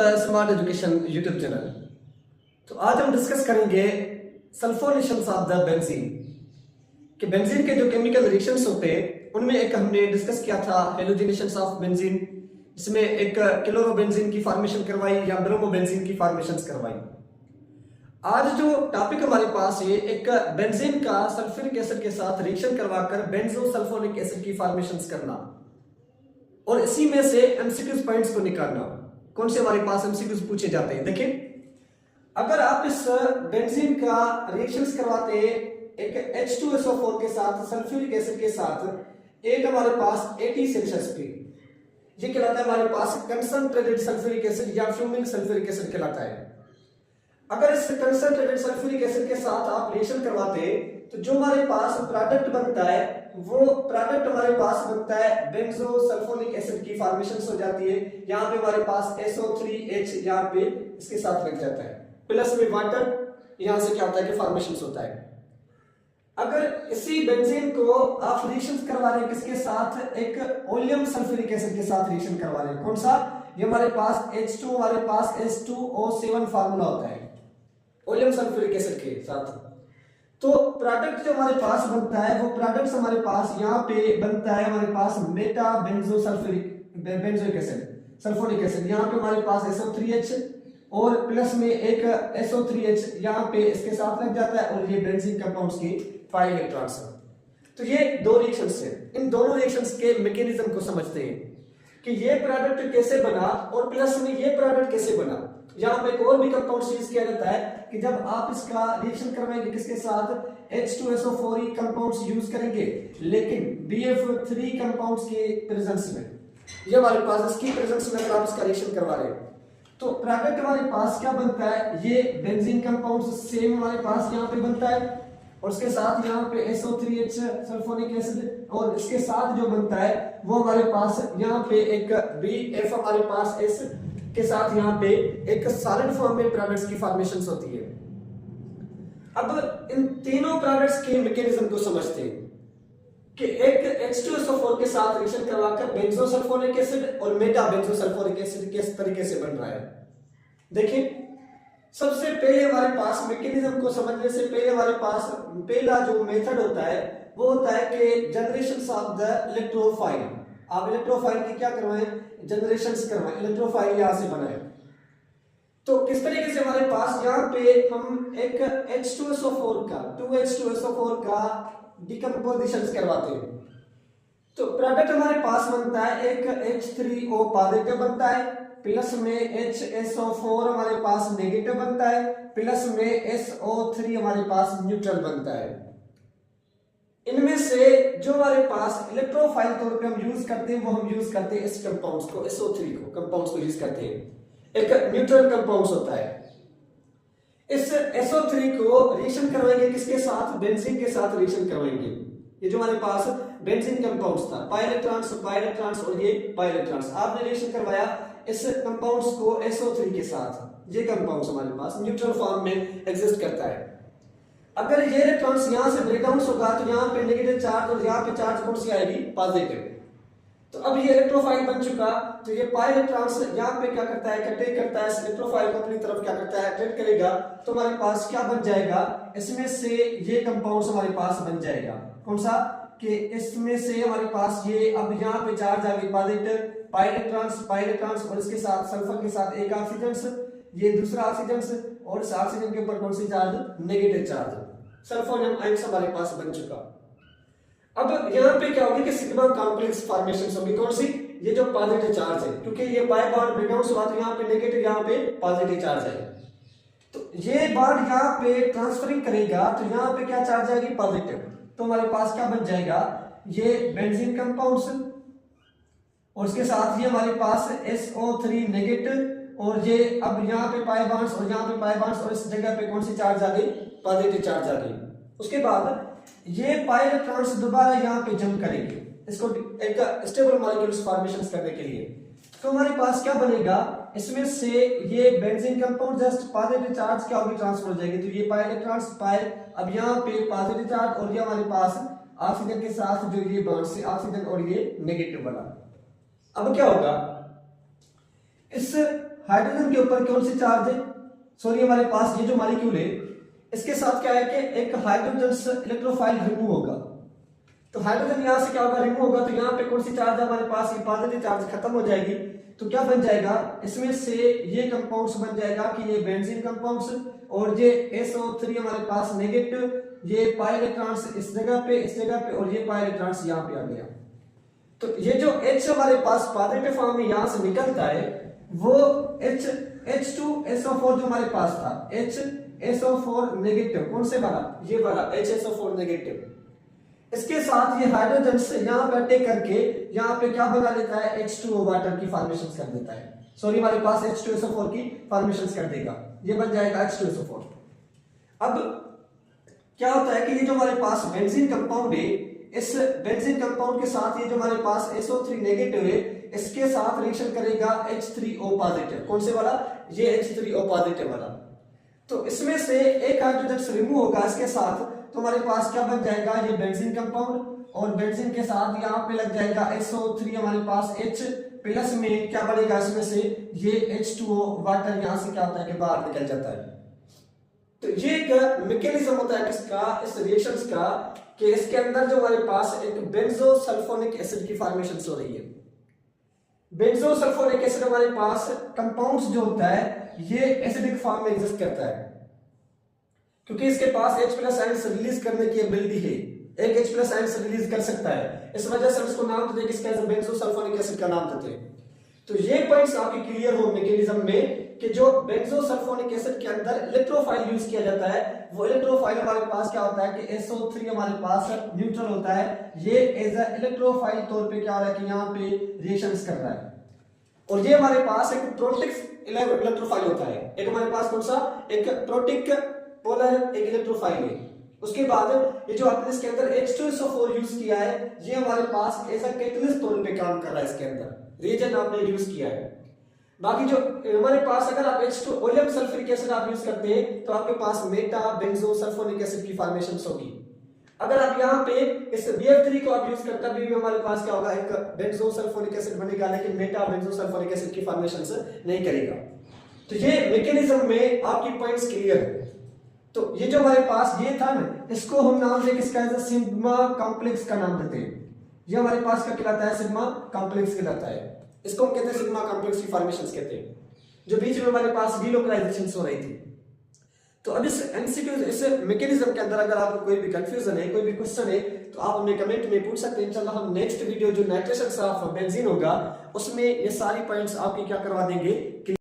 The smart education YouTube channel. तो आज हम डिस्कस करेंगे सल्फोनेशंस ऑफ द बेंजीन कि बेंजीन के जो केमिकल रिएक्शंस होते हैं उनमें एक हमने डिस्कस किया था हेलोजिनेशंस ऑफ बेंजीन, जिसमें एक क्लोरोबेंजीन की फॉर्मेशन करवाई या ब्रोमोबेंजीन की फॉर्मेशंस करवाई। आज जो टॉपिक हमारे पास है एक बेंजीन का सल्फ्यूरिक एसिड के साथ रिएक्शन करवाकर बेंजो सल्फोनिक एसिड की फॉर्मेशंस करना और इसी में से एमसीक्यूज पॉइंट्स को निकालना। कौन से हमारे पास एमसीक्यूज पूछे जाते हैं? देखिए, अगर आप इस बेंजीन का रिएक्शंस करवाते हैं एक H2SO4 के साथ सल्फ्यूरिक एसिड के साथ एक हमारे पास 80 सेल्सियस पे, ये कहलाता है हमारे पास कंसंट्रेटेड सल्फ्यूरिक एसिड या फ्यूमिंग सल्फ्यूरिक एसिड कहलाता है। अगर इस कंसंट्रेटेड सल्फ्यूरिक एसिड के साथ आप रिएक्शन करवाते हैं तो जो हमारे पास प्रोडक्ट बनता है वो प्रोडक्ट हमारे पास बनता है बेंजो सल्फोनिक एसिड की फॉर्मेशन हो जाती है। यहाँ पे हमारे पास SO3H यहाँ पे इसके साथ लग जाता है, प्लस में वाटर, यहाँ से क्या होता है कि फॉर्मेशन होता है। अगर इसी बेंजीन को आप रिएक्शन करवा रहे हैं किसके साथ, एक ओलियम सल्फ्यूरिक एसिड के साथ रिएक्शन करवा रहे हैं। कौन सा? ये हमारे पास H2 हमारे पास H2O7 फार्मूला होता है ओलियम सल्फ्यूरिक एसिड के साथ। तो प्रोडक्ट जो हमारे पास बनता है वो प्रोडक्ट्स हमारे पास यहाँ पे बनता है हमारे पास meta benzo sulphuric benzoic acid sulphonic acid. यहाँ पे हमारे पास SO3H और प्लस में एक SO3H यहाँ पे इसके साथ लग जाता है और ये बेंजीन कंपाउंड्स की 5 इलेक्ट्रॉन्स हैं। तो ये दो रिएक्शंस हैं। इन दोनों रिएक्शंस के मैकेनिज्म को समझते हैं कि ये प्रोडक्ट कैसे बना और प्लस में ये प्रोडक्ट कैसे बना। यहाँ पे एक और भी कंपाउंड यूज किया जाता है कि जब आप इसका रिएक्शन करवाएंगे किसके साथ, H2SO4 कंपाउंड्स यूज करेंगे, लेकिन BF3 कंपाउंड्स के प्रेजेंस में, ये हमारे पास इसकी प्रेजेंस में अगर आप इसका रिएक्शन करवा रहे हैं तो प्रोडक्ट हमारे पास क्या बनता है, ये बेंजीन कंपाउंड्स सेम हमारे पास यहाँ पे बनता है और उसके साथ यहाँ पे SO3H सल्फोनिक एसिड और इसके साथ जो बनता है वो हमारे पास यहाँ पे एक BF हमारे पास S के साथ यहाँ पे एक सॉलिड फॉर्म में प्रोडक्ट्स की फॉर्मेशंस होती है। अब इन तीनों प्रोडक्ट्स के मैकेनिज्म को समझते हैं कि एक H2SO4 के साथ रिएक्शन करवाकर बेंजो सल्फोनिक एसिड और मेटा बेंजो सल्फोनिक एसिड किस तरीके से बन रहा है। देखिए, सबसे पहले हमारे पास मैकेनिज्म को समझने से पहले हमारे पास पहला जो मेथड होता है वो होता है कि जनरेशन ऑफ द इलेक्ट्रोफाइल। आप इलेक्ट्रोफाइल की क्या करवाएं, जनरेशंस करवाएं, इलेक्ट्रोफाइल यहां से बनाए। तो किस तरीके से हमारे पास यहाँ पे हम एक H2SO4 का 2H2SO4 का डिकम्पोजिशन करवाते हैं तो प्रोडक्ट हमारे पास बनता है एक H3O पॉजिटिव बनता है, प्लस में HSO4 हमारे पास नेगेटिव बनता है, प्लस में SO3 हमारे पास न्यूट्रल बनता है। इनमें से जो हमारे पास इलेक्ट्रोफाइल तौर पे हम यूज करते हैं वो हम यूज करते हैं इस कंपाउंड्स को, SO3 को कंपाउंड्स को यूज करते हैं। एक न्यूट्रल कंपाउंड्स होता है। इस SO3 को रिएक्शन करवाएंगे किसके साथ, बेंजीन के साथ रिएक्शन करवाएंगे। ये जो हमारे पास बेंजीन कंपाउंड्स था, पाई इलेक्ट्रॉन्स और ये पाई इलेक्ट्रॉन्स, आपने रिएक्शन करवाया इस कंपाउंड्स को SO3 के साथ। ये कंपाउंड्स हमारे पास न्यूट्रल फॉर्म में एग्जिस्ट करता है। अगर ये इलेक्ट्रॉन्स यहां से ब्रेक डाउन होगा तो यहाँ पे नेगेटिव चार्ज और यहाँ पे चार्ज कौन सी आएगी, पॉजिटिव। तो अब ये इलेक्ट्रोफाइल बन चुका तो ये पाई इलेक्ट्रॉन्स यहाँ पे क्या करता है, अटैक करता है इस इलेक्ट्रोफाइल को अपनी तरफ क्या करता है, अट्रैक्ट करेगा। तो हमारे पास क्या बन जाएगा, इसमें से ये कंपाउंड्स हमारे पास बन जाएगा। कौन सा कि इसमें से हमारे पास ये अब यहाँ पे चार्ज आ गई पॉजिटिव, पाई इलेक्ट्रॉन्स और इसके साथ सल्फर के साथ एक ऑक्सीजन, ये दूसरा ऑक्सीजन और इस ऑक्सीजन के ऊपर कौन सी charge, negative charge, sulphonium ions हमारे पास बन चुका। अब यहाँ पे क्या होगी कि सिग्मा कॉम्प्लेक्स फॉर्मेशन होगी। कौन सी, ये जो पॉजिटिव चार्ज है, क्योंकि ये पाई बॉन्ड ब्रेकडाउन हुआ तो यहाँ पे नेगेटिव यहाँ पे पॉजिटिव चार्ज है। तो ये बॉन्ड यहाँ पे ट्रांसफरिंग करेगा तो यहाँ पे क्या चार्ज आएगी, पॉजिटिव। तो हमारे पास क्या बन जाएगा, ये बेंजीन कंपाउंड्स और उसके साथ ये हमारे पास SO3 नेगेटिव और ये अब यहाँ पे पाई बॉन्ड्स और यहाँ पे पाई बॉन्ड्स और इस जगह पे कौन सी चार्ज आ गई, पॉजिटिव चार्ज आ गई। उसके बाद ये पाई इलेक्ट्रॉन्स दोबारा यहाँ पे जंप करेंगे इसको एक स्टेबल मॉलिक्यूल्स फॉर्मेशन करने के लिए। तो हमारे पास क्या बनेगा, इसमें से ये benzene compound just positive charge क्या होगी, ट्रांसफर हो जाएगी। तो ये पाई इलेक्ट्रॉन्स पाई, अब यहाँ पे पॉजिटिव चार्ज और ये हमारे पास ऑक्सीजन के साथ जो ये बॉन्ड से ऑक्सीजन और ये नेगेटिव बना। अब क्या होगा, इस हाइड्रोजन के ऊपर कौन सी चार्ज है, सॉरी हमारे पास ये जो मॉलिक्यूल है इसके साथ क्या है कि एक हाइड्रोजन से इलेक्ट्रोफाइल रिमूव होगा। तो हाइड्रोजन यहां से क्या होगा, रिमूव होगा, तो यहाँ पे कौन सी चार्ज है हमारे पास, ये पॉजिटिव चार्ज खत्म हो जाएगी। तो क्या बन जाएगा, इसमें से ये कंपाउंड्स बन जाएगा कि ये बेंजीन कंपाउंड्स, और ये SO3 हमारे पास नेगेटिव, ये पाई इलेक्ट्रॉन्स इस जगह पे, इस जगह पे, और ये पाई इलेक्ट्रॉन्स यहाँ पे आ गया। तो ये जो H हमारे पास पॉजिटिव फॉर्म में यहां से निकलता है वो H2SO4 जो हमारे पास था, HSO4 नेगेटिव, कौन से वाला, ये वाला HSO4 नेगेटिव, इसके साथ ये हाइड्रोजन से यहाँ पे अटैक करके यहाँ पे क्या बना लेता है, H2O वाटर की फॉर्मेशन कर देता है, सॉरी हमारे पास H2SO4 की फॉर्मेशन कर देगा, ये बन जाएगा H2SO4। अब क्या होता है कि ये जो हमारे पास बेंजीन कंपाउंड है, इस बेंजीन कंपाउंड के साथ ये जो हमारे पास SO3 नेगेटिव है, इसके साथ रिएक्शन करेगा H3O पॉजिटिव, कौन से वाला, ये H3O पॉजिटिव वाला। तो इसमें से एक हाइड्रोजन रिमूव होगा इसके साथ, तो हमारे पास क्या बन जाएगा, ये बेंजीन कंपाउंड, और बेंजीन के साथ यहाँ पे लग जाएगा SO3 हमारे पास H प्लस में क्या बनेगा, इसमें से ये H2O वाटर यहाँ से क्या होता है कि बाहर निकल जाता है। तो ये एक मैकेनिज्म होता है किसका, इस रिएक्शंस का, कि इसके अंदर जो हमारे पास एक बेंजोसल्फोनिक एसिड की फॉर्मेशन हो रही है। बेंजोसल्फोनिक एसिड हमारे पास कंपाउंड्स जो होता है ये एसिडिक फॉर्म में एग्जिस्ट करता है, क्योंकि इसके पास H+ आयंस रिलीज करने की एबिलिटी है, एक H+ आयंस रिलीज कर सकता है, इस वजह से हम इसको नाम देते हैं किसका, बेंजोसल्फोनिक एसिड का नाम देते हैं। तो ये पॉइंट्स आपके क्लियर हो मैकेनिज्म में कि जो बेंजोसल्फोनिक एसिड के अंदर इलेक्ट्रोफाइल यूज किया जाता है, वो इलेक्ट्रोफाइल हमारे पास क्या होता है कि SO3 हमारे पास न्यूट्रल होता है, ये एज अ इलेक्ट्रोफाइल तौर पे क्या हो रहा है कि यहाँ पे रिएक्शंस कर रहा है, और ये हमारे पास एक प्रोटिक इलेक्ट्रोफाइल होता है, एक हमारे पास कौन सा, एक प्रोटिक पोलर एक इलेक्ट्रोफाइल है। उसके बाद ये जो आपने इसके अंदर H2SO4 यूज किया है, ये हमारे पास एज अ कैटलिस्ट तौर पे काम कर रहा है, इसके अंदर रिएजेंट आपने यूज किया है। बाकी जो हमारे पास अगर आप H2 ओलियम सल्फ्यूरिक एसिड आप यूज करते हैं तो आपके पास मेटा बेंजोसल्फोनिक एसिड की फॉर्मेशन होगी। अगर आप यहाँ पे इस BF3 को आप यूज करते भी हमारे पास क्या होगा, एक बेंजोसल्फोनिक एसिड बनेगा, लेकिन मेटा बेंजोसल्फोनिक एसिड की फॉर्मेशन नहीं करेगा। तो ये मैकेनिज्म में आपकी पॉइंट्स क्लियर है। तो ये जो हमारे पास ये था ना, इसको हम नाम दे किसका, सिग्मा कॉम्प्लेक्स का नाम देते हैं। ये हमारे पास क्या कहलाता है, सिग्मा कॉम्प्लेक्स कहलाता है, इसको हम कहते हैं सिग्मा कॉम्प्लेक्स की फॉर्मेशंस कहते हैं, जो बीच में हमारे पास डिलोकलाइजेशंस हो रही थी। तो अब इस एमसीक्यू इस मैकेनिज्म के अंदर अगर आपको कोई भी कंफ्यूजन है, कोई भी क्वेश्चन है, तो आप हमें कमेंट में पूछ सकते हैं। इंशाल्लाह हम नेक्स्ट वीडियो जो नाइट्रेशन ऑफ बेंजीन होगा उसमें ये सारी पॉइंट्स आपकी क्या करवा देंगे।